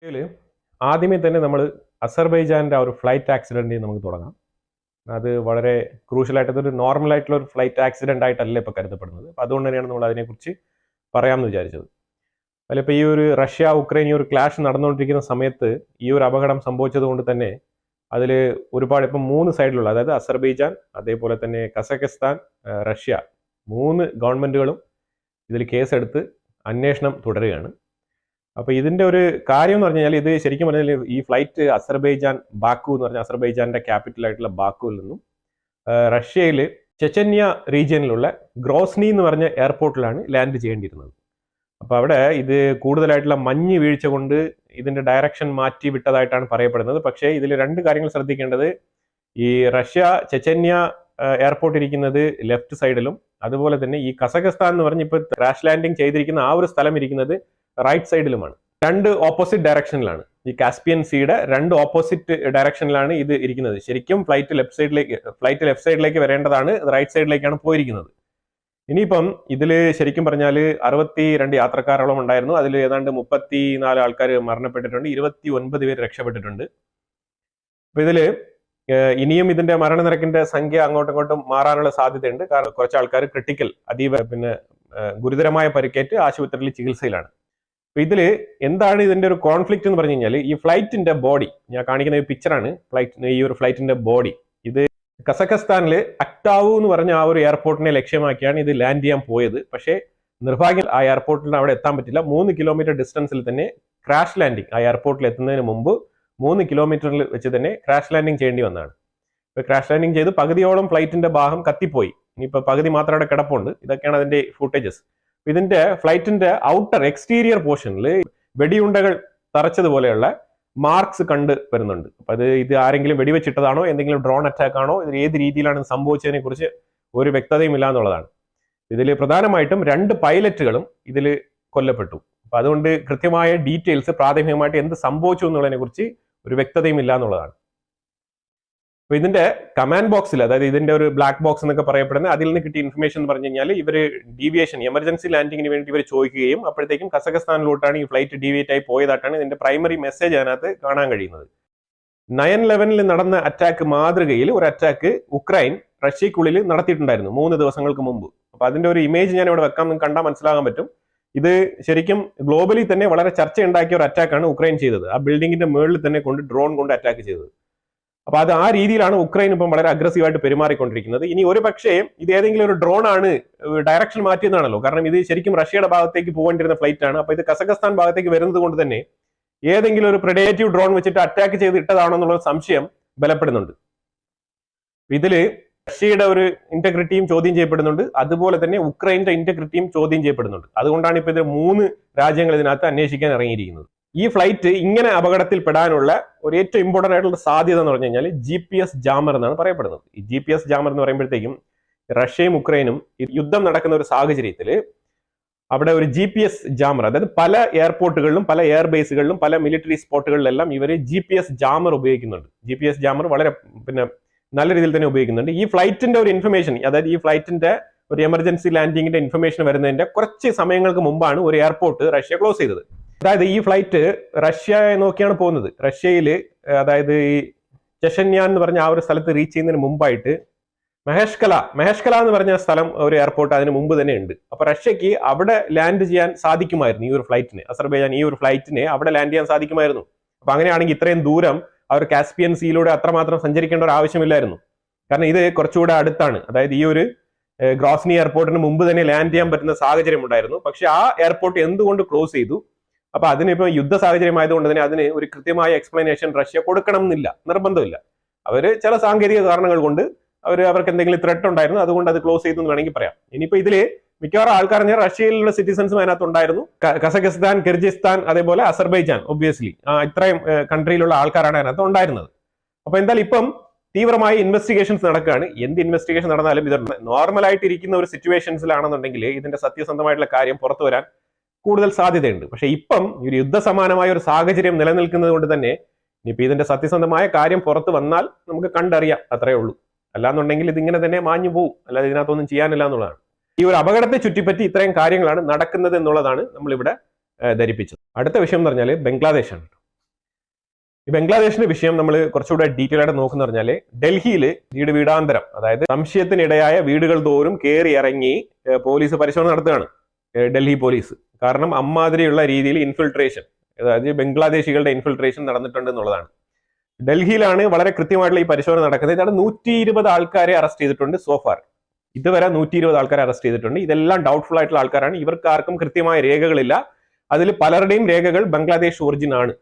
ഇതിൽ ആദ്യമേ തന്നെ നമ്മൾ അസർബൈജാൻ്റെ ആ ഒരു ഫ്ലൈറ്റ് ആക്സിഡൻറ്റിൽ നമുക്ക് തുടങ്ങാം. അത് വളരെ ക്രൂഷ്യലായിട്ടൊരു നോർമലായിട്ടുള്ള ഒരു ഫ്ലൈറ്റ് ആക്സിഡൻ്റ് ആയിട്ടല്ല ഇപ്പോൾ കരുതപ്പെടുന്നത്. അപ്പോൾ അതുകൊണ്ട് തന്നെയാണ് നമ്മൾ അതിനെക്കുറിച്ച് പറയാമെന്ന് വിചാരിച്ചത്. അതിലിപ്പോൾ ഈ ഒരു റഷ്യ ഉക്രൈൻ ഈ ഒരു ക്ലാഷ് നടന്നുകൊണ്ടിരിക്കുന്ന സമയത്ത് ഈ ഒരു അപകടം സംഭവിച്ചത് കൊണ്ട് തന്നെ അതിൽ ഒരുപാട് ഇപ്പം 3 സൈഡിലുള്ള, അതായത് അസർബൈജാൻ, അതേപോലെ തന്നെ കസഖിസ്ഥാൻ, റഷ്യ, 3 ഗവൺമെൻറ്റുകളും ഇതിൽ കേസെടുത്ത് അന്വേഷണം തുടരുകയാണ്. അപ്പോൾ ഇതിൻ്റെ ഒരു കാര്യം എന്ന് പറഞ്ഞു കഴിഞ്ഞാൽ, ഇത് ശരിക്കും പറഞ്ഞാൽ ഈ ഫ്ലൈറ്റ് അസർബൈജാൻ ബാക്കു എന്ന് പറഞ്ഞാൽ അസർബൈജാൻ്റെ ക്യാപിറ്റലായിട്ടുള്ള ബാക്കുവിൽ നിന്നും റഷ്യയിൽ ചെച്ചന്യ റീജിയനിലുള്ള ഗ്രോസ്നി എന്ന് പറഞ്ഞ എയർപോർട്ടിലാണ് ലാൻഡ് ചെയ്യേണ്ടിയിരുന്നത്. അപ്പോൾ അവിടെ ഇത് കൂടുതലായിട്ടുള്ള മഞ്ഞ് വീഴ്ച കൊണ്ട് ഇതിൻ്റെ ഡയറക്ഷൻ മാറ്റി വിട്ടതായിട്ടാണ് പറയപ്പെടുന്നത്. പക്ഷേ ഇതിൽ 2 കാര്യങ്ങൾ ശ്രദ്ധിക്കേണ്ടത്, ഈ റഷ്യ ചെച്ചന്യ എയർപോർട്ട് ഇരിക്കുന്നത് ലെഫ്റ്റ് സൈഡിലും, അതുപോലെ തന്നെ ഈ കസഖിസ്ഥാൻ എന്ന് പറഞ്ഞ് ഇപ്പോൾ ക്രാഷ് ലാൻഡിങ് ചെയ്തിരിക്കുന്ന ആ ഒരു സ്ഥലം ഇരിക്കുന്നത് റൈറ്റ് സൈഡിലുമാണ്. 2 ഓപ്പോസിറ്റ് ഡയറക്ഷനിലാണ്. ഈ കാസ്പിയൻ സീയുടെ 2 ഓപ്പോസിറ്റ് ഡയറക്ഷനിലാണ് ഇത് ഇരിക്കുന്നത്. ശരിക്കും ഫ്ലൈറ്റ് ലെഫ്റ്റ് സൈഡിലേക്ക് വരേണ്ടതാണ്, റൈറ്റ് സൈഡിലേക്കാണ് പോയിരിക്കുന്നത്. ഇനിയിപ്പം ഇതിൽ ശരിക്കും പറഞ്ഞാൽ 62 യാത്രക്കാരോളം ഉണ്ടായിരുന്നു. അതിൽ ഏതാണ്ട് 34 ആൾക്കാർ മരണപ്പെട്ടിട്ടുണ്ട്, 29 പേര് രക്ഷപ്പെട്ടിട്ടുണ്ട്. അപ്പോൾ ഇതിൽ ഇനിയും ഇതിന്റെ മരണനിരക്കിന്റെ സംഖ്യ അങ്ങോട്ടും ഇങ്ങോട്ടും മാറാനുള്ള സാധ്യതയുണ്ട്. കാരണം കുറച്ച് ആൾക്കാർ ക്രിട്ടിക്കൽ, അതീവ ഗുരുതരമായ പരിക്കേറ്റ് ആശുപത്രിയിൽ ചികിത്സയിലാണ്. അപ്പോൾ ഇതിൽ എന്താണ് ഇതിന്റെ ഒരു കോൺഫ്ലിക്റ്റ് എന്ന് പറഞ്ഞു കഴിഞ്ഞാൽ, ഈ ഫ്ലൈറ്റിന്റെ ബോഡി, ഞാൻ കാണിക്കുന്ന ഒരു പിക്ചറാണ് ഈ ഒരു ഫ്ലൈറ്റിന്റെ ബോഡി. ഇത് കസഖിസ്ഥാനിൽ അക്ടാവു എന്ന് പറഞ്ഞ ആ ഒരു എയർപോർട്ടിനെ ലക്ഷ്യമാക്കിയാണ് ഇത് ലാൻഡ് ചെയ്യാൻ പോയത്. പക്ഷേ നിർഭാഗ്യം ആ എയർപോർട്ടിൽ അവിടെ എത്താൻ പറ്റില്ല. 3 കിലോമീറ്റർ ഡിസ്റ്റൻസിൽ തന്നെ ക്രാഷ് ലാൻഡിങ്, ആ എയർപോർട്ടിൽ എത്തുന്നതിന് മുമ്പ് 3 കിലോമീറ്ററിൽ വെച്ച് തന്നെ ക്രാഷ് ലാൻഡിങ് ചെയ്യേണ്ടി വന്നതാണ്. ഇപ്പോൾ ക്രാഷ് ലാൻഡിങ് ചെയ്ത് പകുതിയോളം ഫ്ലൈറ്റിന്റെ ഭാഗം കത്തിപ്പോയി. ഇനിയിപ്പോൾ പകുതി മാത്രം അവിടെ കിടപ്പുണ്ട്. ഇതൊക്കെയാണ് അതിന്റെ ഫുട്ടേജസ്. ഇതിന്റെ ഫ്ലൈറ്റിന്റെ ഔട്ടർ എക്സ്റ്റീരിയർ പോർഷനിൽ വെടിയുണ്ടകൾ തറച്ചതുപോലെയുള്ള മാർക്സ് കണ്ട് വരുന്നുണ്ട്. അപ്പൊ ഇത് ആരെങ്കിലും വെടിവെച്ചിട്ടതാണോ, എന്തെങ്കിലും ഡ്രോൺ അറ്റാക്ക് ആണോ, ഇത് ഏത് രീതിയിലാണ് സംഭവിച്ചതിനെ കുറിച്ച് ഒരു വ്യക്തതയും ഇല്ല എന്നുള്ളതാണ്. ഇതിൽ പ്രധാനമായിട്ടും 2 പൈലറ്റുകളും ഇതിൽ കൊല്ലപ്പെട്ടു. അപ്പൊ അതുകൊണ്ട് കൃത്യമായ ഡീറ്റെയിൽസ് പ്രാഥമികമായിട്ട് എന്ത് സംഭവിച്ചു എന്നുള്ളതിനെ കുറിച്ച് ഒരു വ്യക്തതയും ഇല്ല എന്നുള്ളതാണ്. അപ്പൊ ഇതിന്റെ കമാൻഡ് ബോക്സിൽ, അതായത് ഇതിന്റെ ഒരു ബ്ലാക്ക് ബോക്സ് എന്നൊക്കെ പറയപ്പെടുന്ന, അതിൽ നിന്ന് കിട്ടിയ ഇൻഫർമേഷൻ എന്ന് പറഞ്ഞു കഴിഞ്ഞാൽ, ഇവർ ഡീവിയേഷൻ, എമർജൻസി ലാൻഡിങ്ങിന് വേണ്ടി ഇവർ ചോദിക്കുകയും അപ്പോഴത്തേക്കും കസഖിസ്ഥാനിലോട്ടാണ് ഈ ഫ്ലൈറ്റ് ഡീവിയേറ്റ് ആയി പോയതായിട്ടാണ് ഇതിന്റെ പ്രൈമറി മെസ്സേജ് അതിനകത്ത് കാണാൻ കഴിയുന്നത്. 9/11 നടന്ന അറ്റാക്ക് മാതൃകയിൽ ഒരു അറ്റാക്ക് ഉക്രൈൻ റഷ്യക്കുള്ളിൽ നടത്തിയിട്ടുണ്ടായിരുന്നു 3 ദിവസങ്ങൾക്ക് മുമ്പ്. അപ്പൊ അതിന്റെ ഒരു ഇമേജ് ഞാൻ ഇവിടെ വെക്കാം, നിങ്ങൾക്ക് കണ്ടാൽ മനസ്സിലാകാൻ പറ്റും. ഇത് ശരിക്കും ഗ്ലോബലി തന്നെ വളരെ ചർച്ച ഉണ്ടാക്കിയ ഒരു അറ്റാക്കാണ് ഉക്രൈൻ ചെയ്തത്. ആ ബിൽഡിങ്ങിന്റെ മുകളിൽ തന്നെ ഡ്രോൺ കൊണ്ട് അറ്റാക്ക് ചെയ്തത്. അപ്പൊ അത് ആ രീതിയിലാണ് ഉക്രൈൻ ഇപ്പം വളരെ അഗ്രസീവായിട്ട് പെരുമാറിക്കൊണ്ടിരിക്കുന്നത്. ഇനി ഒരു പക്ഷേ ഇത് ഏതെങ്കിലും ഒരു ഡ്രോൺ ആണ് ഡയറക്ഷൻ മാറ്റിയെന്നാണല്ലോ. കാരണം ഇത് ശരിക്കും റഷ്യയുടെ ഭാഗത്തേക്ക് പോകേണ്ടിരുന്ന ഫ്ലൈറ്റ് ആണ്. അപ്പൊ ഇത് കസഖിസ്ഥാൻ ഭാഗത്തേക്ക് വരുന്നത് കൊണ്ട് തന്നെ ഏതെങ്കിലും ഒരു പ്രെഡേറ്റീവ് ഡ്രോൺ വെച്ചിട്ട് അറ്റാക്ക് ചെയ്ത് ഇട്ടതാണോ എന്നുള്ള സംശയം ബലപ്പെടുന്നുണ്ട്. ഇതില് റഷ്യയുടെ ഒരു ഇന്റഗ്രിറ്റിയും ചോദ്യം ചെയ്യപ്പെടുന്നുണ്ട്, അതുപോലെ തന്നെ ഉക്രൈന്റെ ഇന്റഗ്രിറ്റിയും ചോദ്യം ചെയ്യപ്പെടുന്നുണ്ട്. അതുകൊണ്ടാണ് ഇപ്പൊ ഇത് 3 രാജ്യങ്ങൾ ഇതിനകത്ത് അന്വേഷിക്കാൻ ഇറങ്ങിയിരിക്കുന്നത്. ഈ ഫ്ലൈറ്റ് ഇങ്ങനെ അപകടത്തിൽ പെടാനുള്ള ഒരു ഏറ്റവും ഇമ്പോർട്ടന്റ് ആയിട്ടുള്ള സാധ്യത എന്ന് പറഞ്ഞു കഴിഞ്ഞാൽ GPS ജാമർ എന്നാണ് പറയപ്പെടുന്നത്. ഈ GPS ജാമർ എന്ന് പറയുമ്പോഴത്തേക്കും റഷ്യയും ഉക്രൈനും യുദ്ധം നടക്കുന്ന ഒരു സാഹചര്യത്തിൽ അവിടെ ഒരു GPS ജാമർ, അതായത് പല എയർപോർട്ടുകളിലും പല എയർ ബേസുകളിലും പല മിലിറ്ററി സ്പോട്ടുകളിലെല്ലാം ഇവർ GPS ജാമർ ഉപയോഗിക്കുന്നുണ്ട്. GPS ജാമർ വളരെ നല്ല രീതിയിൽ തന്നെ ഉപയോഗിക്കുന്നുണ്ട്. ഈ ഫ്ലൈറ്റിന്റെ ഒരു ഇൻഫർമേഷൻ, അതായത് ഈ ഫ്ലൈറ്റിന്റെ ഒരു എമർജൻസി ലാൻഡിങ്ങിന്റെ ഇൻഫർമേഷൻ വരുന്നതിന്റെ കുറച്ച് സമയങ്ങൾക്ക് മുമ്പാണ് ഒരു എയർപോർട്ട് റഷ്യ ക്ലോസ് ചെയ്തത്. അതായത് ഈ ഫ്ലൈറ്റ് റഷ്യയെ നോക്കിയാണ് പോകുന്നത്. റഷ്യയിൽ, അതായത് ഈ ചെഷന്യാൻ എന്ന് പറഞ്ഞ ആ ഒരു സ്ഥലത്ത് റീച്ച് ചെയ്യുന്നതിന് മുമ്പായിട്ട് മെഹഷ്കല എന്ന് പറഞ്ഞ സ്ഥലം, ഒരു എയർപോർട്ട് അതിന് മുമ്പ് തന്നെ ഉണ്ട്. അപ്പൊ റഷ്യക്ക് അവിടെ ലാൻഡ് ചെയ്യാൻ സാധിക്കുമായിരുന്നു. ഈ ഒരു ഫ്ലൈറ്റിന്, അസർബൈജാൻ ഈ ഒരു ഫ്ലൈറ്റിനെ അവിടെ ലാൻഡ് ചെയ്യാൻ സാധിക്കുമായിരുന്നു. അപ്പൊ അങ്ങനെയാണെങ്കിൽ ഇത്രയും ദൂരം അവർ കാസ്പിയൻ സീയിലൂടെ അത്രമാത്രം സഞ്ചരിക്കേണ്ട ഒരു ആവശ്യമില്ലായിരുന്നു. കാരണം ഇത് കുറച്ചുകൂടെ അടുത്താണ്. അതായത് ഈ ഒരു ഗ്രോസ്നി എയർപോർട്ടിന് മുമ്പ് തന്നെ ലാൻഡ് ചെയ്യാൻ പറ്റുന്ന സാഹചര്യം ഉണ്ടായിരുന്നു. പക്ഷെ ആ എയർപോർട്ട് എന്തുകൊണ്ട് ക്ലോസ് ചെയ്തു? അപ്പൊ അതിനിപ്പോ യുദ്ധ സാഹചര്യം ആയതുകൊണ്ട് തന്നെ അതിന് ഒരു കൃത്യമായ എക്സ്പ്ലനേഷൻ റഷ്യ കൊടുക്കണം എന്നില്ല, നിർബന്ധമില്ല. അവര് ചില സാങ്കേതിക കാരണങ്ങൾ കൊണ്ട് അവർക്ക് എന്തെങ്കിലും ത്രെട്ട് ഉണ്ടായിരുന്നു, അതുകൊണ്ട് അത് ക്ലോസ് ചെയ്തു എന്ന് വേണമെങ്കിൽ പറയാം. ഇനിയിപ്പോ ഇതില് മിക്കവാറും ആൾക്കാർ റഷ്യയിലുള്ള സിറ്റിസൺസും അതിനകത്ത് ഉണ്ടായിരുന്നു. കസഖിസ്ഥാൻ, കിർഗിസ്ഥാൻ, അതേപോലെ അസർബൈജാൻ, ഒബ്വിയസ്ലി ഇത്രയും കൺട്രിയിലുള്ള ആൾക്കാരാണ് അതിനകത്ത് ഉണ്ടായിരുന്നത്. അപ്പൊ എന്തായാലും ഇപ്പം തീവ്രമായ ഇൻവെസ്റ്റിഗേഷൻസ് നടക്കുകയാണ്. എന്ത് ഇൻവെസ്റ്റിഗേഷൻ നടന്നാലും ഇത് നോർമലായിട്ട് ഇരിക്കുന്ന ഒരു സിറ്റുവേഷൻസിലാണെന്നുണ്ടെങ്കിൽ ഇതിന്റെ സത്യസന്ധമായിട്ടുള്ള കാര്യം പുറത്തു വരാൻ കൂടുതൽ സാധ്യതയുണ്ട്. പക്ഷെ ഇപ്പം ഒരു യുദ്ധസമാനമായ ഒരു സാഹചര്യം നിലനിൽക്കുന്നത് കൊണ്ട് തന്നെ ഇനിയിപ്പോൾ ഇതിന്റെ സത്യസന്ധമായ കാര്യം പുറത്തു വന്നാൽ നമുക്ക് കണ്ടറിയാം, അത്രേ ഉള്ളൂ. അല്ലാന്നുണ്ടെങ്കിൽ ഇതിങ്ങനെ തന്നെ മാഞ്ഞു പോകും, അല്ലാതെ ഇതിനകത്തൊന്നും ചെയ്യാനില്ല എന്നുള്ളതാണ്. ഈ ഒരു അപകടത്തെ ചുറ്റിപ്പറ്റി ഇത്രയും കാര്യങ്ങളാണ് നടക്കുന്നത് എന്നുള്ളതാണ് നമ്മളിവിടെ ധരിപ്പിച്ചത്. അടുത്ത വിഷയം എന്ന് പറഞ്ഞാൽ ബംഗ്ലാദേശാണ്. ഈ ബംഗ്ലാദേശിന്റെ വിഷയം നമ്മൾ കുറച്ചുകൂടെ ഡീറ്റെയിൽ ആയിട്ട് നോക്കുന്ന പറഞ്ഞാൽ ഡൽഹിയിൽ വീടാന്തരം, അതായത് സംശയത്തിനിടയായ വീടുകൾ തോറും കയറി ഇറങ്ങി പോലീസ് പരിശോധന നടത്തുകയാണ്, ഡൽഹി പോലീസ്. കാരണം അമ്മാതിരിയുള്ള രീതിയിൽ ഇൻഫിൽട്രേഷൻ, അതായത് ബംഗ്ലാദേശികളുടെ ഇൻഫിൽട്രേഷൻ നടന്നിട്ടുണ്ട് എന്നുള്ളതാണ്. ഡൽഹിയിലാണ് വളരെ കൃത്യമായിട്ടുള്ള ഈ പരിശോധന നടക്കുന്നത്. ഇതാണ് 120 ആൾക്കാരെ അറസ്റ്റ് ചെയ്തിട്ടുണ്ട് സോഫാർ. ഇതുവരെ 120 ആൾക്കാരെ അറസ്റ്റ് ചെയ്തിട്ടുണ്ട്. ഇതെല്ലാം ഡൗട്ട്ഫുൾ ആയിട്ടുള്ള ആൾക്കാരാണ്. ഇവർക്ക് ആർക്കും കൃത്യമായ രേഖകളില്ല. അതിൽ പലരുടെയും രേഖകൾ ബംഗ്ലാദേശ് ഒറിജിൻ ആണ്.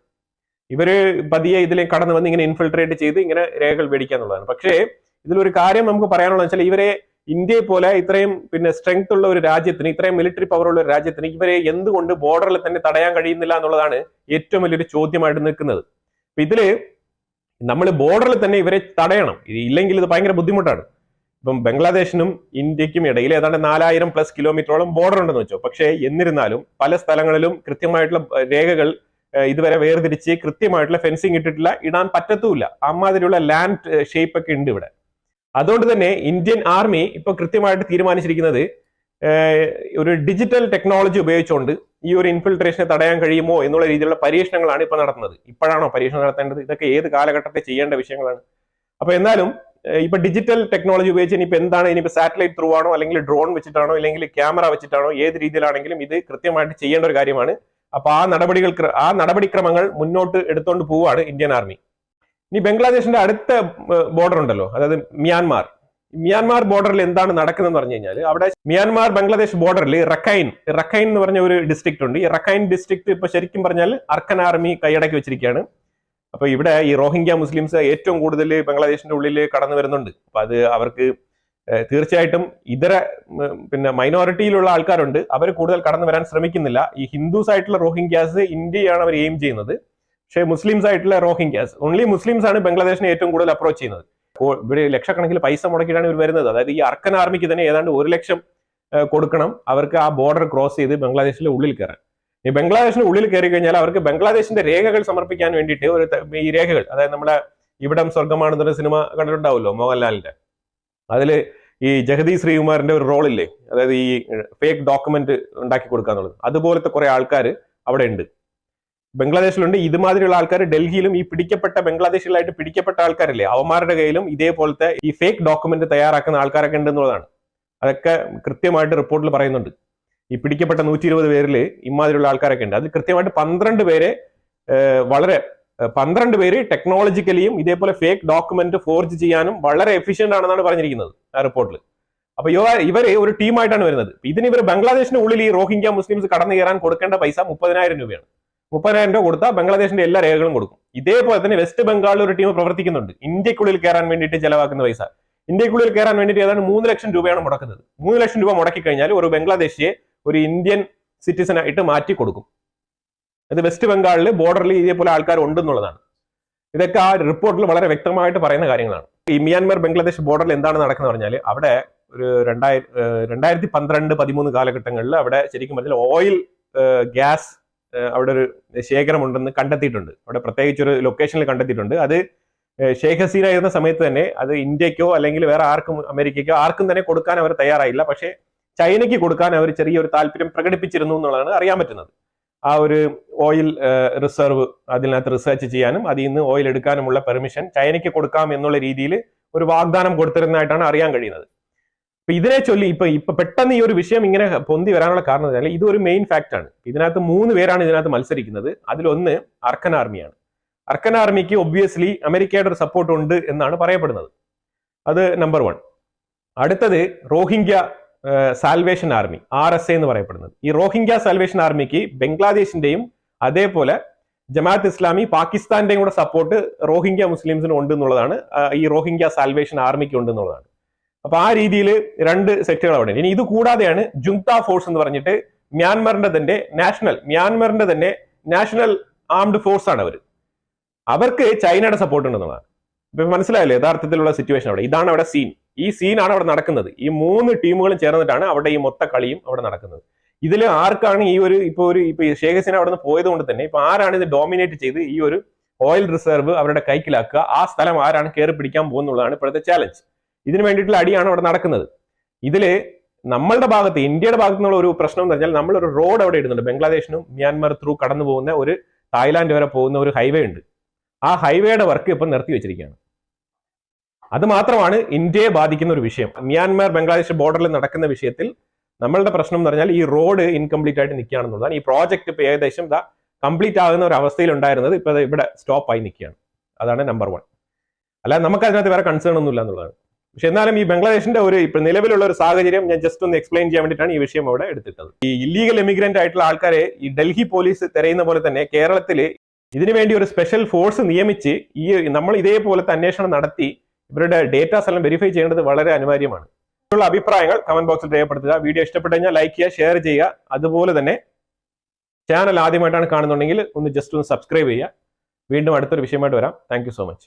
ഇവര് പതിയെ ഇതിലേക്ക് കടന്നു വന്ന് ഇങ്ങനെ ഇൻഫിൽട്രേറ്റ് ചെയ്ത് ഇങ്ങനെ രേഖകൾ മേടിക്കുക എന്നുള്ളതാണ്. പക്ഷേ ഇതിലൊരു കാര്യം നമുക്ക് പറയാനുള്ളത് വെച്ചാൽ, ഇവരെ ഇന്ത്യയെ പോലെ ഇത്രയും സ്ട്രെങ്ത് ഉള്ള ഒരു രാജ്യത്തിന്, ഇത്രയും മിലിറ്ററി പവർ ഉള്ള ഒരു രാജ്യത്തിന് ഇവരെ എന്തുകൊണ്ട് ബോർഡറിൽ തന്നെ തടയാൻ കഴിയുന്നില്ല എന്നുള്ളതാണ് ഏറ്റവും വലിയൊരു ചോദ്യമായിട്ട് നിൽക്കുന്നത്. അപ്പൊ ഇതില് നമ്മൾ ബോർഡറിൽ തന്നെ ഇവരെ തടയണം, ഇല്ലെങ്കിൽ ഇത് ഭയങ്കര ബുദ്ധിമുട്ടാണ്. ഇപ്പം ബംഗ്ലാദേശിനും ഇന്ത്യക്കും ഇടയിൽ ഏതാണ്ട് 4000+ കിലോമീറ്ററോളം ബോർഡർ ഉണ്ടെന്ന് വെച്ചോ. പക്ഷേ എന്നിരുന്നാലും പല സ്ഥലങ്ങളിലും കൃത്യമായിട്ടുള്ള രേഖകൾ ഇതുവരെ വേർതിരിച്ച് കൃത്യമായിട്ടുള്ള ഫെൻസിങ് ഇടാൻ പറ്റത്തുമില്ല. അമ്മാതിരിയുള്ള ലാൻഡ് ഷേപ്പ് ഒക്കെ ഉണ്ട് ഇവിടെ. അതുകൊണ്ട് തന്നെ ഇന്ത്യൻ ആർമി ഇപ്പൊ കൃത്യമായിട്ട് തീരുമാനിച്ചിരിക്കുന്നത് ഒരു ഡിജിറ്റൽ ടെക്നോളജി ഉപയോഗിച്ചുകൊണ്ട് ഈ ഒരു ഇൻഫിൽട്രേഷനെ തടയാൻ കഴിയുമോ എന്നുള്ള രീതിയിലുള്ള പരീക്ഷണങ്ങളാണ് ഇപ്പൊ നടത്തുന്നത്. ഇപ്പോഴാണോ പരീക്ഷണം നടത്തേണ്ടത്? ഇതൊക്കെ ഏത് കാലഘട്ടത്തിൽ ചെയ്യേണ്ട വിഷയങ്ങളാണ്. അപ്പൊ എന്നാലും ഇപ്പൊ ഡിജിറ്റൽ ടെക്നോളജി ഉപയോഗിച്ച് ഇനിയിപ്പോ എന്താണ്, ഇനിയിപ്പോ സാറ്റലൈറ്റ് ത്രൂ ആണോ, അല്ലെങ്കിൽ ഡ്രോൺ വെച്ചിട്ടാണോ, അല്ലെങ്കിൽ ക്യാമറ വെച്ചിട്ടാണോ, ഏത് രീതിയിലാണെങ്കിലും ഇത് കൃത്യമായിട്ട് ചെയ്യേണ്ട ഒരു കാര്യമാണ്. അപ്പൊ ആ നടപടിക്രമങ്ങൾ മുന്നോട്ട് എടുത്തുകൊണ്ട് പോവുകയാണ് ഇന്ത്യൻ ആർമി. ഇനി ബംഗ്ലാദേശിന്റെ അടുത്ത ബോർഡർ ഉണ്ടല്ലോ, അതായത് മ്യാൻമാർ ബോർഡറിൽ എന്താണ് നടക്കുന്നതെന്ന് പറഞ്ഞു കഴിഞ്ഞാൽ, അവിടെ മ്യാൻമാർ ബംഗ്ലാദേശ് ബോർഡറിൽ റഖൈൻ എന്ന് പറഞ്ഞ ഒരു ഡിസ്ട്രിക്ട് ഉണ്ട്. ഈ റഖൈൻ ഡിസ്ട്രിക്ട് ഇപ്പൊ ശരിക്കും പറഞ്ഞാൽ അർക്കൻ ആർമി കൈയടക്കി വെച്ചിരിക്കുകയാണ്. അപ്പൊ ഇവിടെ ഈ റോഹിംഗ്യ മുസ്ലിംസ് ഏറ്റവും കൂടുതൽ ബംഗ്ലാദേശിന്റെ ഉള്ളിൽ കടന്നു വരുന്നുണ്ട്. അപ്പൊ അത് അവർക്ക് തീർച്ചയായിട്ടും ഇതര മൈനോറിറ്റിയിലുള്ള ആൾക്കാരുണ്ട്, അവർ കൂടുതൽ കടന്നു വരാൻ ശ്രമിക്കുന്നില്ല. ഈ ഹിന്ദുസ് ആയിട്ടുള്ള റോഹിംഗ്യാസ് ഇന്ത്യയാണ് അവർ എയിം ചെയ്യുന്നത്. പക്ഷേ മുസ്ലിംസ് ആയിട്ടുള്ള റോഹിംഗ്യാസ്, ഓൺലി മുസ്ലിംസ് ആണ് ബംഗ്ലാദേശിനെ ഏറ്റവും കൂടുതൽ അപ്രോച്ച് ചെയ്യുന്നത്. ഇവിടെ ലക്ഷക്കണക്കിന് പൈസ മുടക്കിയിട്ടാണ് ഇവർ വരുന്നത്. അതായത് ഈ അർക്കൻ ആർമിക്ക് തന്നെ ഏതാണ്ട് 1 ലക്ഷം കൊടുക്കണം അവർക്ക് ആ ബോർഡർ ക്രോസ് ചെയ്ത് ബംഗ്ലാദേശിന്റെ ഉള്ളിൽ കയറാൻ. ഈ ബംഗ്ലാദേശിന്റെ ഉള്ളിൽ കയറി കഴിഞ്ഞാൽ അവർക്ക് ബംഗ്ലാദേശിന്റെ രേഖകൾ സമർപ്പിക്കാൻ വേണ്ടിയിട്ട് ഈ രേഖകൾ, അതായത് നമ്മുടെ ഇവിടം സ്വർഗമാണെന്നൊരു സിനിമ കണ്ടിട്ടുണ്ടാവുമല്ലോ മോഹൻലാലിന്റെ, അതില് ഈ ജഗദീഷ് ശ്രീകുമാറിന്റെ ഒരു റോളില്ലേ, അതായത് ഈ ഫേക്ക് ഡോക്യുമെന്റ് ഉണ്ടാക്കി കൊടുക്കുക എന്നുള്ളത്, അതുപോലത്തെ കുറെ ആൾക്കാർ അവിടെ ഉണ്ട്, ബംഗ്ലാദേശിലുണ്ട്. ഇതുമാതിരിയുള്ള ആൾക്കാർ ഡൽഹിയിലും ഈ ബംഗ്ലാദേശിലായിട്ട് പിടിക്കപ്പെട്ട ആൾക്കാരില്ലേ, അവന്മാരുടെ കയ്യിലും ഇതേപോലത്തെ ഈ ഫേക്ക് ഡോക്യുമെന്റ് തയ്യാറാക്കുന്ന ആൾക്കാരൊക്കെ ഉണ്ട് എന്നുള്ളതാണ്. അതൊക്കെ കൃത്യമായിട്ട് റിപ്പോർട്ടിൽ പറയുന്നുണ്ട്. ഈ പിടിക്കപ്പെട്ട 120 പേരിൽ ഇമാതിരിയുള്ള ആൾക്കാരൊക്കെ ഉണ്ട്. അതിൽ കൃത്യമായിട്ട് 12 പേര് ടെക്നോളജിക്കലിയും ഇതേപോലെ ഫേക്ക് ഡോക്യുമെന്റ് ഫോർജ് ചെയ്യാനും വളരെ എഫിഷ്യന്റ് ആണെന്നാണ് പറഞ്ഞിരിക്കുന്നത് ആ റിപ്പോർട്ടിൽ. അപ്പൊ ഇവര് ഒരു ടീമായിട്ടാണ് വരുന്നത്. ഇതിന് ഇവർ ബംഗ്ലാദേശിന്റെ ഉള്ളിൽ ഈ റോഹിംഗ്യ മുസ്ലിംസ് കടന്നു കയറാൻ കൊടുക്കേണ്ട പൈസ 30,000 രൂപയാണ്. 30,000 രൂപ കൊടുത്താൽ ബംഗ്ലാദേശിന്റെ എല്ലാ രേഖകളും കൊടുക്കും. ഇതേപോലെ തന്നെ വെസ്റ്റ് ബംഗാളിൽ ഒരു ടീം പ്രവർത്തിക്കുന്നുണ്ട്. ഇന്ത്യക്കുള്ളിൽ കയറാൻ വേണ്ടിയിട്ട് ചെലവാക്കുന്ന പൈസ, ഇന്ത്യക്കുള്ളിൽ കയറാൻ വേണ്ടിയിട്ട് ഏതാണ്ട് 3 ലക്ഷം രൂപയാണ് മുടക്കുന്നത്. 3 ലക്ഷം രൂപ മുടക്കി കഴിഞ്ഞാൽ ഒരു ബംഗ്ലാദേശിയെ ഒരു ഇന്ത്യൻ സിറ്റിസൺ ആയിട്ട് മാറ്റി കൊടുക്കും. അത് വെസ്റ്റ് ബംഗാളിൽ ബോർഡറിൽ ഇതേപോലെ ആൾക്കാർ ഉണ്ടെന്നുള്ളതാണ്. ഇതൊക്കെ ആ റിപ്പോർട്ടിൽ വളരെ വ്യക്തമായിട്ട് പറയുന്ന കാര്യങ്ങളാണ്. ഈ മ്യാൻമാർ ബംഗ്ലാദേശ് ബോർഡറിൽ എന്താണ് നടക്കുന്നത് പറഞ്ഞാൽ, അവിടെ ഒരു 2012-13 കാലഘട്ടങ്ങളിൽ അവിടെ ശരിക്കും പറഞ്ഞാൽ ഓയിൽ ഗ്യാസ് അവിടെ ഒരു ശേഖരമുണ്ടെന്ന് കണ്ടെത്തിയിട്ടുണ്ട്. അവിടെ പ്രത്യേകിച്ച് ഒരു ലൊക്കേഷനിൽ കണ്ടെത്തിയിട്ടുണ്ട്. അത് ഷെയ്ഖ് ഹസീന ആയിരുന്ന സമയത്ത് തന്നെ അത് ഇന്ത്യക്കോ അല്ലെങ്കിൽ വേറെ ആർക്കും, അമേരിക്കയ്ക്കോ ആർക്കും തന്നെ കൊടുക്കാൻ അവർ തയ്യാറായില്ല. പക്ഷേ ചൈനയ്ക്ക് കൊടുക്കാൻ അവർ ചെറിയൊരു താല്പര്യം പ്രകടിപ്പിച്ചിരുന്നു എന്നുള്ളതാണ് അറിയാൻ പറ്റുന്നത്. ആ ഒരു ഓയിൽ റിസർവ് അതിനകത്ത് റിസർച്ച് ചെയ്യാനും അതിൽ നിന്ന് ഓയിൽ എടുക്കാനുമുള്ള പെർമിഷൻ ചൈനയ്ക്ക് കൊടുക്കാം എന്നുള്ള രീതിയിൽ ഒരു വാഗ്ദാനം കൊടുത്തിരുന്നതായിട്ടാണ് അറിയാൻ കഴിയുന്നത്. അപ്പൊ ഇതിനെ ചൊല്ലി ഇപ്പൊ പെട്ടെന്ന് ഈ ഒരു വിഷയം ഇങ്ങനെ പൊന്തി വരാനുള്ള കാരണം എന്ന് പറഞ്ഞാൽ ഇതൊരു മെയിൻ ഫാക്ട് ആണ്. ഇതിനകത്ത് 3 പേരാണ് ഇതിനകത്ത് മത്സരിക്കുന്നത്. അതിലൊന്ന് അർക്കൻ ആർമിയാണ്. അർക്കൻ ആർമിക്ക് ഒബ്വിയസ്ലി അമേരിക്കയുടെ ഒരു സപ്പോർട്ട് ഉണ്ട് എന്നാണ് പറയപ്പെടുന്നത്. അത് നമ്പർ 1. അടുത്തത് റോഹിംഗ്യ സാൽവേഷൻ ആർമി, RSA എന്ന് പറയപ്പെടുന്നത്. ഈ റോഹിംഗ്യ സാൽവേഷൻ ആർമിക്ക് ബംഗ്ലാദേശിന്റെയും അതേപോലെ ജമാഅത്ത് ഇസ്ലാമി പാകിസ്ഥാന്റെയും കൂടെ സപ്പോർട്ട് റോഹിംഗ്യ മുസ്ലിംസിന് ഉണ്ട് എന്നുള്ളതാണ്. ഈ റോഹിംഗ്യ സാൽവേഷൻ ആർമിക്ക് ഉണ്ട് എന്നുള്ളതാണ്. അപ്പൊ ആ രീതിയിൽ 2 സെക്ടറുകൾ അവിടെ. ഇനി ഇത് കൂടാതെയാണ് ജുങ്ത ഫോഴ്സ് എന്ന് പറഞ്ഞിട്ട് മ്യാൻമറിന്റെ തന്നെ നാഷണൽ ആംഡ് ഫോഴ്സ് ആണ് അവർ. അവർക്ക് ചൈനയുടെ സപ്പോർട്ട് ഉണ്ടെന്നുള്ളതാണ്. ഇപ്പൊ മനസ്സിലായല്ലോ യഥാർത്ഥത്തിലുള്ള സിറ്റുവേഷൻ അവിടെ. ഇതാണ് അവിടെ സീൻ. ഈ സീനാണ് അവിടെ നടക്കുന്നത്. ഈ 3 ടീമുകളും ചേർന്നിട്ടാണ് അവിടെ ഈ മൊത്ത കളിയും അവിടെ നടക്കുന്നത്. ഇതിൽ ആർക്കാണ് ഇപ്പൊ ഷെയ്ഖ് ഹസീന അവിടെ നിന്ന് പോയത് കൊണ്ട് തന്നെ ഇപ്പൊ ആരാണ് ഇത് ഡോമിനേറ്റ് ചെയ്ത് ഈ ഒരു ഓയിൽ റിസർവ് അവരുടെ കൈക്കലാക്കുക, ആ സ്ഥലം ആരാണ് കയറി പിടിക്കാൻ പോകുന്നുള്ളതാണ് ഇപ്പോഴത്തെ ചാലഞ്ച്. ഇതിനു വേണ്ടിയിട്ടുള്ള അടിയാണ് അവിടെ നടക്കുന്നത്. ഇതില് നമ്മളുടെ ഭാഗത്ത്, ഇന്ത്യയുടെ ഭാഗത്തു നിന്നുള്ള ഒരു പ്രശ്നം എന്ന് പറഞ്ഞാൽ നമ്മളൊരു റോഡ് അവിടെ ഇടുന്നുണ്ട്. ബംഗ്ലാദേശിനും മ്യാൻമർ ത്രൂ കടന്നു പോകുന്ന ഒരു തായ്ലാന്റ് വരെ പോകുന്ന ഒരു ഹൈവേ ഉണ്ട്. ആ ഹൈവേയുടെ വർക്ക് ഇപ്പം നിർത്തി വെച്ചിരിക്കുകയാണ്. അത് മാത്രമാണ് ഇന്ത്യയെ ബാധിക്കുന്ന ഒരു വിഷയം. മ്യാൻമാർ ബംഗ്ലാദേശ് ബോർഡറിൽ നടക്കുന്ന വിഷയത്തിൽ നമ്മളുടെ പ്രശ്നം എന്ന് പറഞ്ഞാൽ ഈ റോഡ് ഇൻകംപ്ലീറ്റ് ആയിട്ട് നിൽക്കുകയാണെന്നുള്ളതാണ്. ഈ പ്രോജക്റ്റ് ഇപ്പൊ ഏകദേശം കംപ്ലീറ്റ് ആകുന്ന ഒരു അവസ്ഥയിൽ ഉണ്ടായിരുന്നത് ഇപ്പൊ ഇവിടെ സ്റ്റോപ്പ് ആയി നിൽക്കുകയാണ്. അതാണ് നമ്പർ 1. അല്ലാതെ നമുക്ക് അതിനകത്ത് വേറെ കൺസേൺ ഒന്നുമില്ല എന്നുള്ളതാണ്. പക്ഷെ എന്നാലും ഈ ബംഗ്ലാദേശിന്റെ ഒരു ഇപ്പൊ നിലവിലുള്ള ഒരു സാഹചര്യം ഞാൻ ജസ്റ്റ് ഒന്ന് എക്സ്പ്ലെയിൻ ചെയ്യാൻ വേണ്ടിയിട്ടാണ് ഈ വിഷയം അവിടെ എടുത്തിട്ടത്. ഈ ഇല്ലീഗൽ എമിഗ്രന്റ് ആയിട്ടുള്ള ആൾക്കാരെ ഈ ഡൽഹി പോലീസ് തിരയുന്ന പോലെ തന്നെ കേരളത്തില് ഇതിനുവേണ്ടി ഒരു സ്പെഷ്യൽ ഫോഴ്സ് നിയമിച്ച് ഈ നമ്മൾ ഇതേപോലത്തെ അന്വേഷണം നടത്തി ഇവരുടെ ഡേറ്റാസ് എല്ലാം വെരിഫൈ ചെയ്യേണ്ടത് വളരെ അനിവാര്യമാണ്. ഉള്ള അഭിപ്രായങ്ങൾ കമന്റ് ബോക്സിൽ രേഖപ്പെടുത്തുക. വീഡിയോ ഇഷ്ടപ്പെട്ടു കഴിഞ്ഞാൽ ലൈക്ക് ചെയ്യുക, ഷെയർ ചെയ്യുക. അതുപോലെ തന്നെ ചാനൽ ആദ്യമായിട്ടാണ് കാണുന്നുണ്ടെങ്കിൽ ഒന്ന് ജസ്റ്റ് ഒന്ന് സബ്സ്ക്രൈബ് ചെയ്യുക. വീണ്ടും അടുത്തൊരു വിഷയമായിട്ട് വരാം. Thank you so much.